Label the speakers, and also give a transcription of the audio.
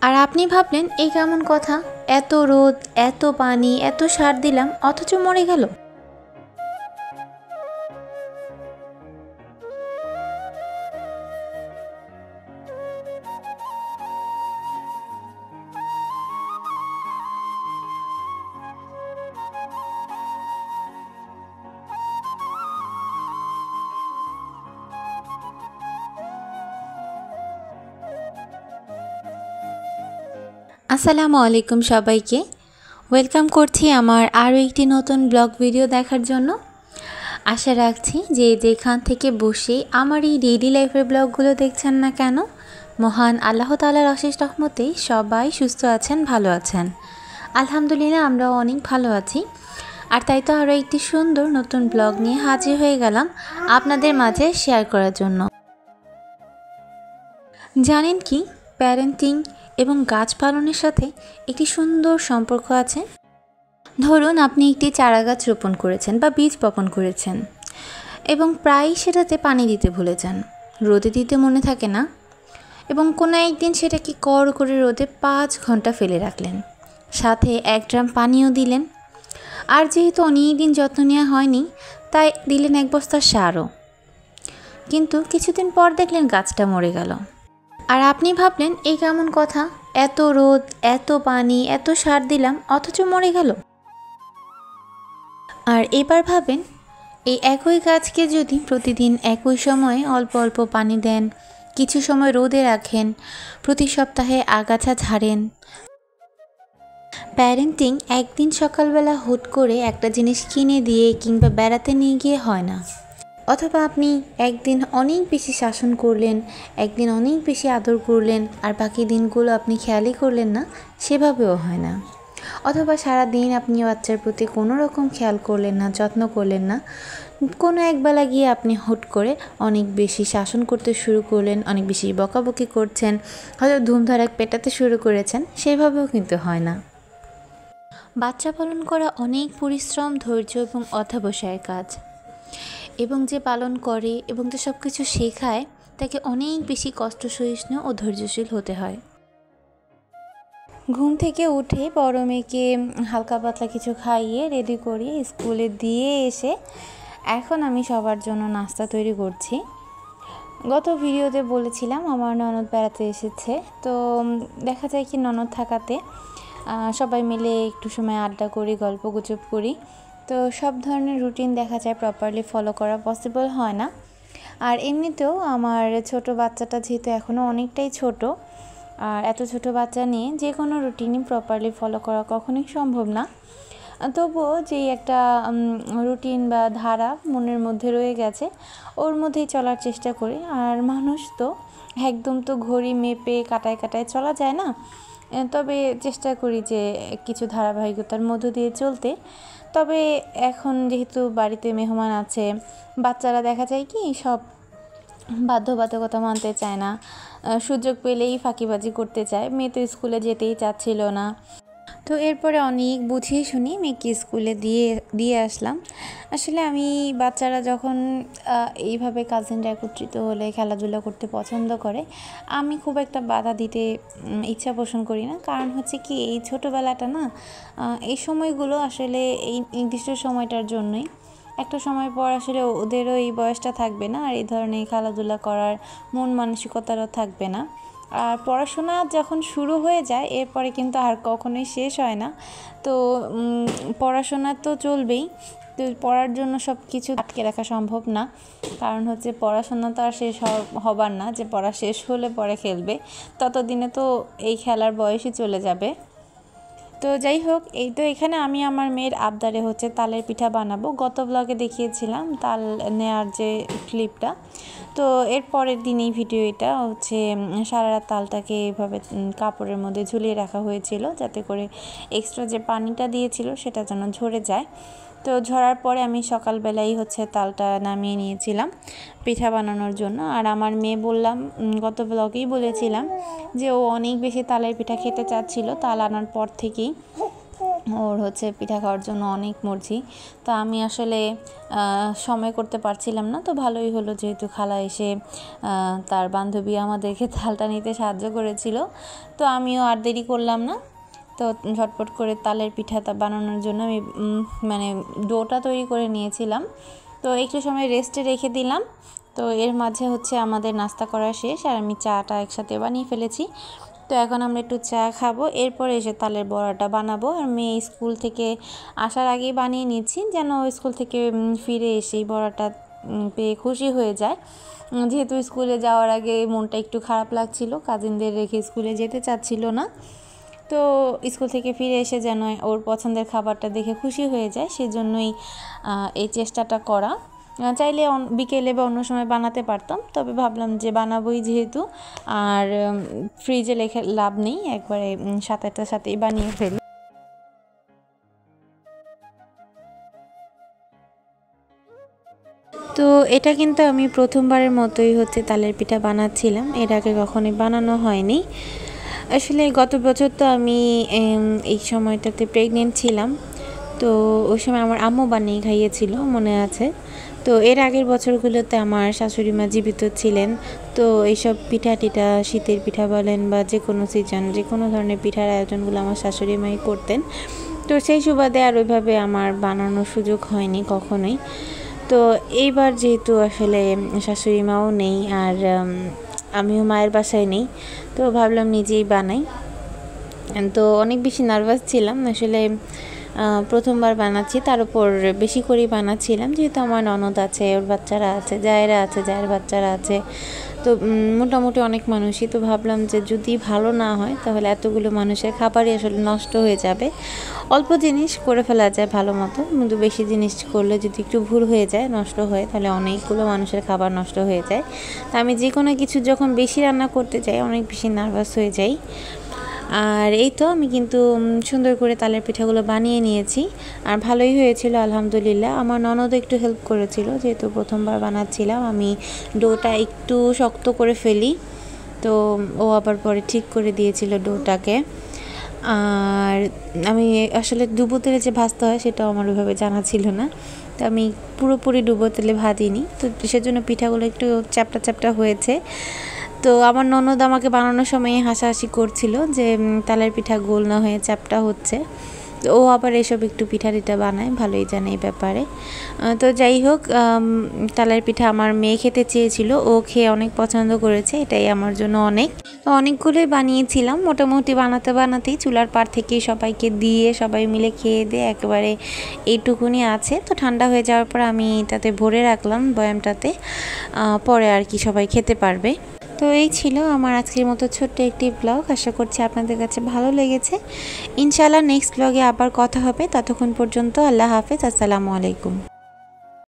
Speaker 1: আর আপনি ভাবলেন এই কেমন কথা, এত রোদ, এত পানি, এত সার দিলাম অথচ মরে গেল। আসসালামু আলাইকুম সবাইকে, ওয়েলকাম করছি আমার আরও একটি নতুন ব্লগ ভিডিও দেখার জন্য। আশা রাখছি যে যেখান থেকে বসে আমার এই ডেইলি লাইফের ব্লগগুলো দেখছেন না কেন, মহান আল্লাহ তাআলার অশেষ রহমতে সবাই সুস্থ আছেন, ভালো আছেন। আলহামদুলিল্লাহ আমরাও অনেক ভালো আছি। আর তাই তো আরও একটি সুন্দর নতুন ব্লগ নিয়ে হাজির হয়ে গেলাম আপনাদের মাঝে শেয়ার করার জন্য। জানেন কি, প্যারেন্টিং এবং গাছ পালনের সাথে একটি সুন্দর সম্পর্ক আছে। ধরুন আপনি একটি চারা গাছ রোপণ করেছেন বা বীজ বপন করেছেন এবং প্রায়ই সেটাতে পানি দিতে ভুলে যান, রোদে দিতে মনে থাকে না, এবং কোনো একদিন সেটাকে কড় করে রোদে 5 ঘন্টা ফেলে রাখলেন, সাথে 1 ড্রাম পানিও দিলেন। আর যেহেতু অনেক দিন যত্ন নেওয়া হয়নি তাই দিলেন 1 বস্তা সারও, কিন্তু কিছুদিন পর দেখলেন গাছটা মরে গেল। আর আপনি ভাবলেন এই কেমন কথা, এত রোদ, এত পানি, এত সার দিলাম অথচ মরে গেল। আর এবার ভাবেন, এই একই গাছকে যদি প্রতিদিন একই সময়ে অল্প অল্প পানি দেন, কিছু সময় রোদে রাখেন, প্রতি সপ্তাহে আগাছা ঝাড়েন। প্যারেন্টিং একদিন সকালবেলা হুট করে একটা জিনিস কিনে দিয়ে কিংবা বেড়াতে নিয়ে গিয়ে হয় না, অথবা আপনি একদিন অনেক বেশি শাসন করলেন, একদিন অনেক বেশি আদর করলেন আর বাকি দিনগুলো আপনি খেয়ালই করলেন না, সেভাবেও হয় না। অথবা সারা দিন আপনি বাচ্চার প্রতি কোনো রকম খেয়াল করলেন না, যত্ন করলেন না, কোনো একবেলা গিয়ে আপনি হুট করে অনেক বেশি শাসন করতে শুরু করলেন, অনেক বেশি বকাবকি করছেন, হয়তো ধুমধারাক পেটাতে শুরু করেছেন, সেভাবেও কিন্তু হয় না। বাচ্চা পালন করা অনেক পরিশ্রম, ধৈর্য এবং অধ্যবসায়ের কাজ, এবং যে পালন করে এবং যে সব কিছু শেখায় তাকে অনেক বেশি কষ্ট সহিষ্ণু ও ধৈর্যশীল হতে হয়। ঘুম থেকে উঠে বড় মেয়েকে হালকা পাতলা কিছু খাইয়ে রেডি করিয়ে স্কুলে দিয়ে এসে এখন আমি সবার জন্য নাস্তা তৈরি করছি। গত ভিডিওতে বলেছিলাম আমার ননদ বেড়াতে এসেছে, তো দেখা যায় কি ননদ থাকাতে সবাই মিলে একটু সময় আড্ডা করি, গল্প গুজব করি, তো সব ধরনের রুটিন দেখা যায় প্রপারলি ফলো করা পসিবল হয় না। আর এমনিতেও আমার ছোট বাচ্চাটা যেহেতু এখনও অনেকটাই ছোট, আর এত ছোট বাচ্চা নিয়ে যে কোনো রুটিনই প্রপারলি ফলো করা কখনোই সম্ভব না। তবুও যেই একটা রুটিন বা ধারা মনের মধ্যে রয়ে গেছে, ওর মধ্যেই চলার চেষ্টা করি। আর মানুষ তো একদম তো ঘড়ি মেপে কাটায় কাটায় চলা যায় না, তবে চেষ্টা করি যে কিছু ধারাবাহিকতার মধ্য দিয়ে চলতে। তবে এখন যেহেতু বাড়িতে মেহমান আছে, বাচ্চারা দেখা যায় কি সব বাধ্যবাধকতা মানতে চায় না, সুযোগ পেলেই ফাঁকিবাজি করতে চায়। মেয়ে তো স্কুলে যেতেই চাচ্ছিল না, তো এরপরে অনেক বুঝিয়ে শুনি মেয়েকে স্কুলে দিয়ে আসলাম। আসলে আমি বাচ্চারা যখন এইভাবে কাজিনরা একত্রিত হলে খেলাধুলা করতে পছন্দ করে, আমি খুব একটা বাধা দিতে ইচ্ছা পোষণ করি না। কারণ হচ্ছে কি, এই ছোটোবেলাটা না, এই সময়গুলো আসলে এই নির্দিষ্ট সময়টার জন্যই। একটা সময় পর আসলে ওদেরও এই বয়সটা থাকবে না, আর এই ধরনের খেলাধুলা করার মন মানসিকতারও থাকবে না। আর পড়াশোনা যখন শুরু হয়ে যায় এরপরে কিন্তু আর কখনোই শেষ হয় না। তো পড়াশোনা তো চলবেই, তো পড়ার জন্য সব কিছু আটকে রাখা সম্ভব না। কারণ হচ্ছে পড়াশোনা তো আর শেষ হবার না যে পড়া শেষ হলে পরে খেলবে, ততদিনে তো এই খেলার বয়সই চলে যাবে। তো যাই হোক, এই তো এখানে আমি আমার মেয়ের আবদারে হচ্ছে তালের পিঠা বানাবো। গত ব্লগে দেখিয়েছিলাম তাল নেওয়ার যে ক্লিপটা, তো এর পরের দিন এই ভিডিও এটা হচ্ছে সারা রাত তালটাকে এইভাবে কাপড়ের মধ্যে ঝুলিয়ে রাখা হয়েছিল, যাতে করে এক্সট্রা যে পানিটা দিয়েছিল সেটা যেন ঝরে যায়। তো ঝরার পরে আমি সকালবেলাই হচ্ছে তালটা নামিয়ে নিয়েছিলাম পিঠা বানানোর জন্য। আর আমার মেয়ে বললাম, গত ব্লগেই বলেছিলাম যে ও অনেক বেশি তালের পিঠা খেতে চাচ্ছিল তাল আনার পর থেকেই। ওর হচ্ছে পিঠা খাওয়ার জন্য অনেক মর্জি। তো আমি আসলে সময় করতে পারছিলাম না, তো ভালোই হলো যেহেতু খালা এসে তার বান্ধবী আমাদেরকে তালটা নিতে সাহায্য করেছিল। তো আমিও আর দেরি করলাম না, তো ঝটপট করে তালের পিঠাটা বানানোর জন্য আমি মানে ডোটা তৈরি করে নিয়েছিলাম। তো একটু সময় রেস্টে রেখে দিলাম। তো এর মাঝে হচ্ছে আমাদের নাস্তা করা শেষ, আর আমি চাটা একসাথে বানিয়ে ফেলেছি। তো এখন আমরা একটু চা খাবো, এরপরে এসে তালের বড়াটা বানাবো। আর মেয়ে স্কুল থেকে আসার আগেই বানিয়ে নিচ্ছি, যেন স্কুল থেকে ফিরে এসেই বড়াটা পেয়ে খুশি হয়ে যায়। যেহেতু স্কুলে যাওয়ার আগে মনটা একটু খারাপ লাগছিল, কাজিনদের রেখে স্কুলে যেতে চাচ্ছিল না। তো স্কুল থেকে ফিরে এসে যেন ওর পছন্দের খাবারটা দেখে খুশি হয়ে যায়, সেজন্যই এই চেষ্টাটা করা। চাইলে বিকেলে বা অন্য সময় বানাতে পারতাম, তবে ভাবলাম যে বানাবোই যেহেতু, আর ফ্রিজে রেখে লাভ নেই, একবারে সাথে সাথেই বানিয়ে ফেলি। তো এটা কিন্তু আমি প্রথমবারের মতোই হচ্ছে তালের পিঠা বানাচ্ছিলাম, এর আগে কখনোই বানানো হয়নি। আসলে গত বছর তো আমি এই সময়টাতে প্রেগনেন্ট ছিলাম, তো ওই সময় আমার আম্মু বানিয়ে খাইয়েছিল মনে আছে। তো এর আগের বছরগুলোতে আমার শাশুড়ি মা জীবিত ছিলেন, তো এইসব পিঠা টিঠা, শীতের পিঠা বলেন বা যে কোনো সিজন, যে কোনো ধরনের পিঠার আয়োজনগুলো আমার শাশুড়ি মাই করতেন। তো সেই সুবাদে আর ওইভাবে আমার বানানোর সুযোগ হয়নি কখনোই। তো এইবার যেহেতু আসলে শাশুড়ি মাও নেই আর আমিও মায়ের বাসায় নেই, তো ভাবলাম নিজেই বানাই। তো অনেক বেশি নার্ভাস ছিলাম আসলে, প্রথমবার বানাচ্ছি, তার উপর বেশি করেই বানাচ্ছিলাম যেহেতু আমার ননদ আছে, ওর বাচ্চারা আছে, জায়েরা আছে, জায়ের বাচ্চারা আছে, তো মোটামুটি অনেক মানুষই। তো ভাবলাম যে যদি ভালো না হয় তাহলে এতগুলো মানুষের খাবারই আসলে নষ্ট হয়ে যাবে। অল্প জিনিস করে ফেলা যায় ভালো মতো, কিন্তু বেশি জিনিস করলে যদি একটু ভুল হয়ে যায়, নষ্ট হয়, তাহলে অনেকগুলো মানুষের খাবার নষ্ট হয়ে যায়। তা আমি যে কোনো কিছু যখন বেশি রান্না করতে যাই অনেক বেশি নার্ভাস হয়ে যাই। আর এই তো আমি কিন্তু সুন্দর করে তালের পিঠাগুলো বানিয়ে নিয়েছি, আর ভালোই হয়েছিল আলহামদুলিল্লাহ। আমার ননদও একটু হেল্প করেছিল, যেহেতু প্রথমবার বানাচ্ছিলাম, আমি ডোটা একটু শক্ত করে ফেলি, তো ও আবার পরে ঠিক করে দিয়েছিল ডোটাকে। আর আমি আসলে ডুবো তেলে যে ভাজতে হয় সেটাও আমার ওইভাবে জানা ছিল না, তো আমি পুরোপুরি ডুবো তেলে ভাজিনি, তো সেজন্য পিঠাগুলো একটু চ্যাপটা চ্যাপটা হয়েছে। তো আমার ননদ আমাকে বানানোর সময় হাসাহাসি করছিল যে তালের পিঠা গোল না হয়ে চ্যাপটা হচ্ছে। তো ও আবার এসব একটু পিঠা টিঠা বানায়, ভালোই জানে এই ব্যাপারে। তো যাই হোক, তালের পিঠা আমার মেয়ে খেতে চেয়েছিল, ও খেয়ে অনেক পছন্দ করেছে, এটাই আমার জন্য অনেক। তো অনেকগুলোই বানিয়েছিলাম, মোটামুটি বানাতে বানাতেই চুলার পাড় থেকে সবাইকে দিয়ে সবাই মিলে খেয়ে দিয়ে একেবারে এইটুকুনি আছে। তো ঠান্ডা হয়ে যাওয়ার পর আমি তাতে ভরে রাখলাম বয়ামটাতে, পরে আর কি সবাই খেতে পারবে। তো এই ছিল আমার আজকের মতো ছোট্ট একটি ব্লগ, আশা করছি আপনাদের কাছে ভালো লেগেছে। ইনশাআল্লাহ নেক্সট ব্লগে আবার কথা হবে, ততক্ষণ পর্যন্ত আল্লাহ হাফেজ, আসসালামু আলাইকুম।